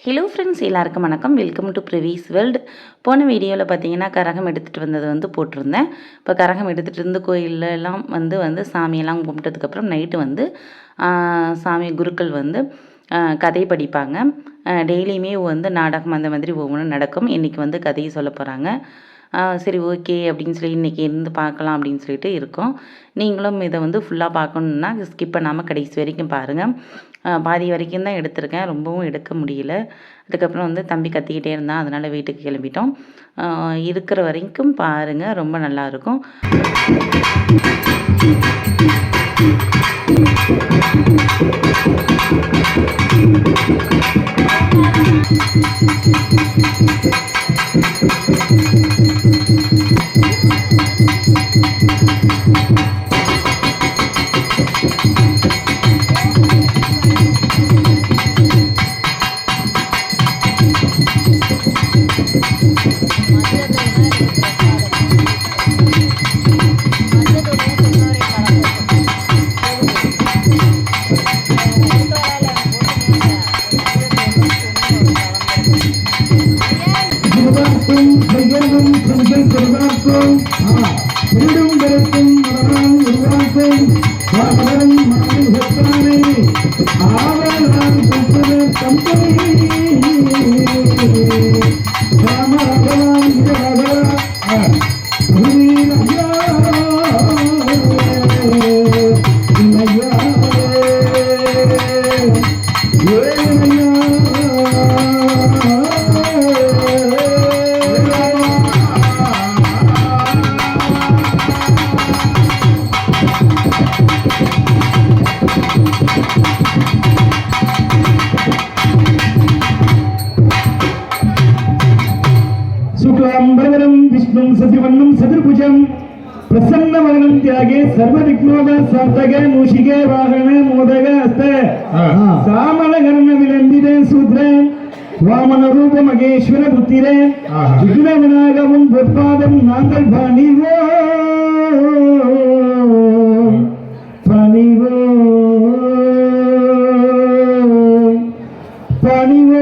Hello friends, எல்லாருக்கும் வணக்கம். Welcome to privis world. போன வீடியோவில் பார்த்தீங்கன்னா கரகம் எடுத்துகிட்டு வந்தது போட்டிருந்தேன். இப்போ கரகம் எடுத்துகிட்டு இருந்து கோயிலெலாம் வந்து சாமியெல்லாம் கும்பிட்டதுக்கப்புறம் நைட்டு சாமி குருக்கள் கதை படிப்பாங்க. டெய்லியுமே நாடகம் அந்த மாதிரி ஒவ்வொன்றும் நடக்கும். இன்றைக்கி கதையை சொல்ல போகிறாங்க. சரி, ஓகே அப்படின்னு சொல்லி இன்றைக்கி இருந்து பார்க்கலாம் அப்படின்னு சொல்லிட்டு இருக்கோம். நீங்களும் இதை ஃபுல்லாக பார்க்கணுன்னா ஸ்கிப் பண்ணாமல் கடைசி வரைக்கும் பாருங்கள். பாதி வரைக்கும் தான் எடுத்திருக்கேன், ரொம்பவும் எடுக்க முடியல. அதுக்கப்புறம் தம்பி கத்திக்கிட்டே இருந்தான், அதனால் வீட்டுக்கு கிளம்பிட்டோம். இருக்கிற வரைக்கும் பாருங்கள், ரொம்ப நல்லாயிருக்கும். प्रसन्नवदनं त्यागे सर्वविघ्नोद साधके मूषिके वाहने मोदक हस्ते सामलकर्ण विलंबिते सूत्रे वामन रूप मगेश्वर पुत्रे विघ्न विनायकं प्रपादं नांगल पाणिवो पाणिवो पाणिवो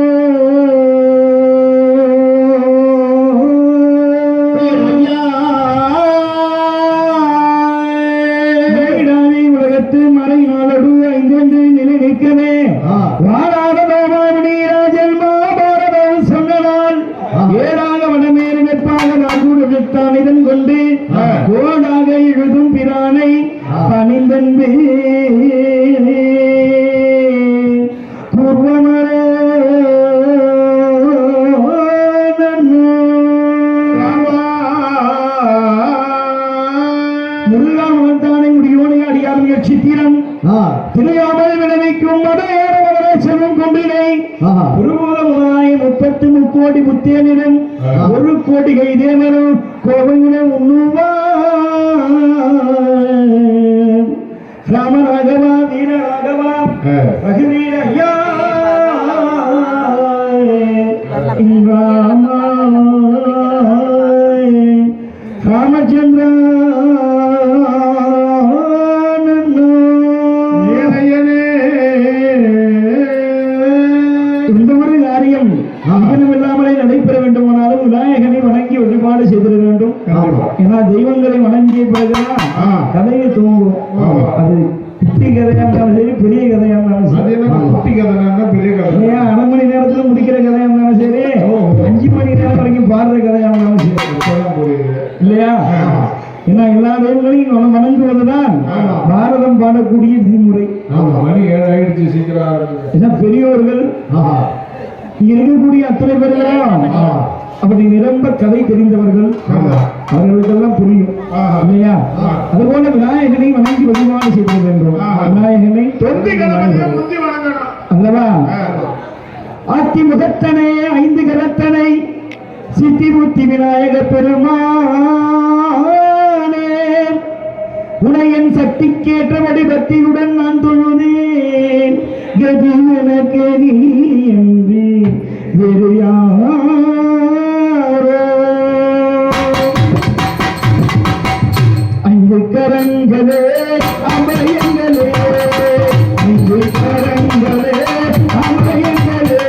திரையாமல் விளைவிக்கும் செல்வம் கொண்டினை குருமூலமுனாய் 30 கோடி புத்தேனிடம் 1 கோடி கைதேவரும் கோவையின உண்ணுவா ராமராகவா வீரராகவா ரகுவீர ஐயா ராமச்சந்திர நடைபெற வேண்டுமானாலும் விநாயகனை வணங்கி வழிபாடு செய்திட வேண்டும். ஏன்னா தெய்வங்களை வணங்கிய பிறகுதான் கதையை தூங்கும். அது குட்டி கதையா இருந்தாலும் சரி, பெரிய கதையா இருந்தாலும் சரி. குட்டி கதை அரை மணி நேரத்துல முடிக்கிற கதையா இருந்தாலும் சரி, 5 மணி நேரம் வரைக்கும் பாடுற கதையா இருந்தாலும் சரி, இல்லையா? ஏன்னா எல்லா தெய்வங்களையும் வணங்குவதுதான் பாரதம் பாடக்கூடிய விதிமுறை. பெரியோர்கள் இங்க இருக்கக்கூடிய அத்தனை பேர்களும் அப்படி நிரம்ப கதை தெரிந்தவர்கள், அவர்களுக்கெல்லாம் புரியும் இல்லையா? அதுபோல விநாயகனை வணங்கி வழிபாடு செய்ய வேண்டும். விநாயகனை அல்லவா? ஆத்தி முகத்தனை 5 கரத்தனை சித்தி புத்தி விநாயக பெருமானே, உனையன் சக்திக்கேற்றபடி பக்தியுடன் நான் தொழுதேன். கதி எனக்கு நீ என்று வேறு யாரோ 5 கரங்களே அமயங்களே, 5 கரங்களே அமயங்களே,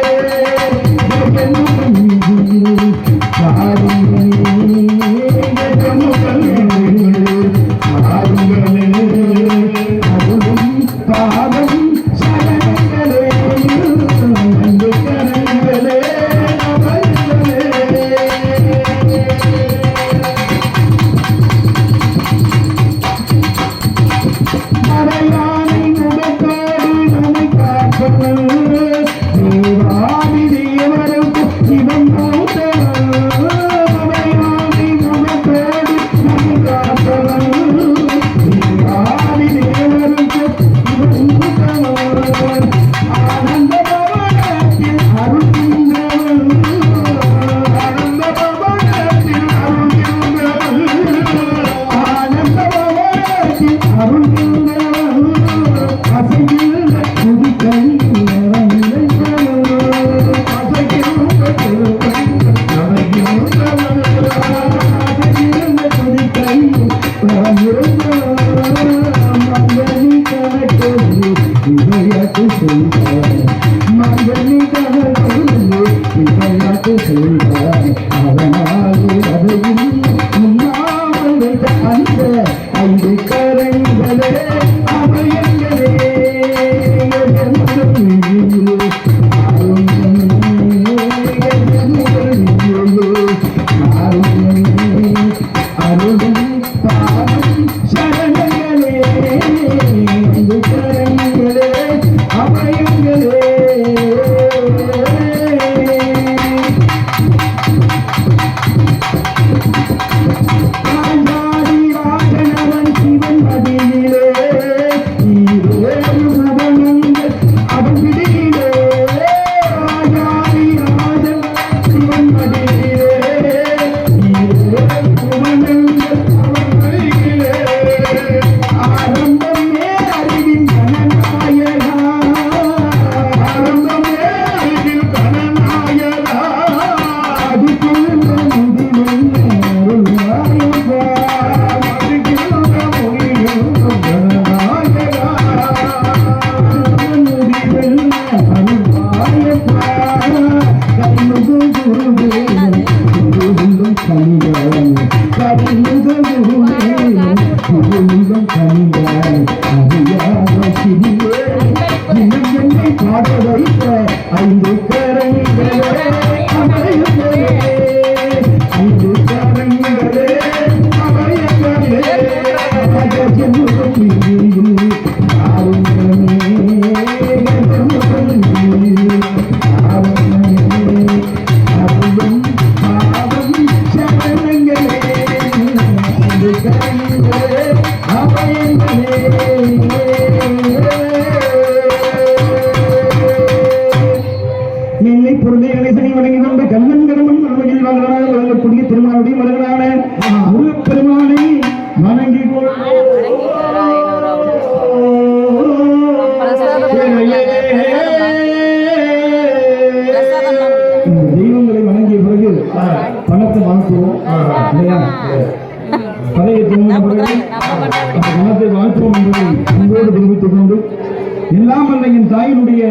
தாயினுடைய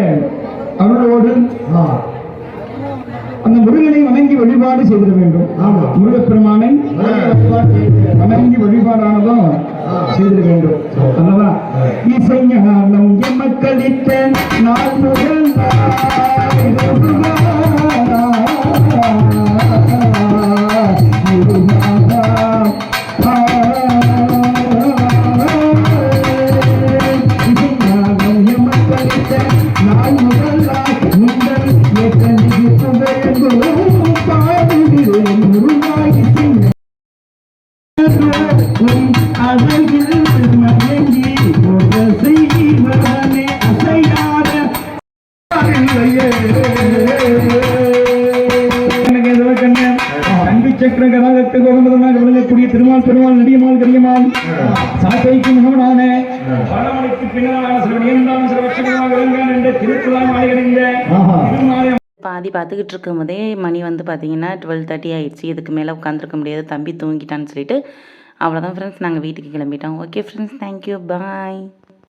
அருளோடு அந்த முருகனை வணங்கி வழிபாடு செய்திட வேண்டும். முருகப்பெருமானை வணங்கி வழிபாடானதும் செய்திட வேண்டும். அல்லவா? இசைஞானம் எமக்களித்த நாள் முதல் விளங்கக்கூடிய திருமால் பெருமாள் நெடியமால் கரியமால் சாட்டைக்கு முகமனான பலமணிக்கு பின்னாலான சில நியமனான சில வருஷங்களாக விளங்கான் என்ற திருக்குழாய் மாலைகளின் பாதி பார்த்துக்கிட்டு இருக்கும் போதே மணி வந்து பார்த்தீங்கன்னா 12:30 ஆயிடுச்சு. இதுக்கு மேலே உட்காந்துருக்க முடியாது, தம்பி தூங்கிட்டான்னு சொல்லிட்டு அவ்வளோதான் ஃப்ரெண்ட்ஸ், நாங்கள் வீட்டுக்கு கிளம்பிட்டோம். ஓகே ஃப்ரெண்ட்ஸ், தேங்க்யூ, பாய்.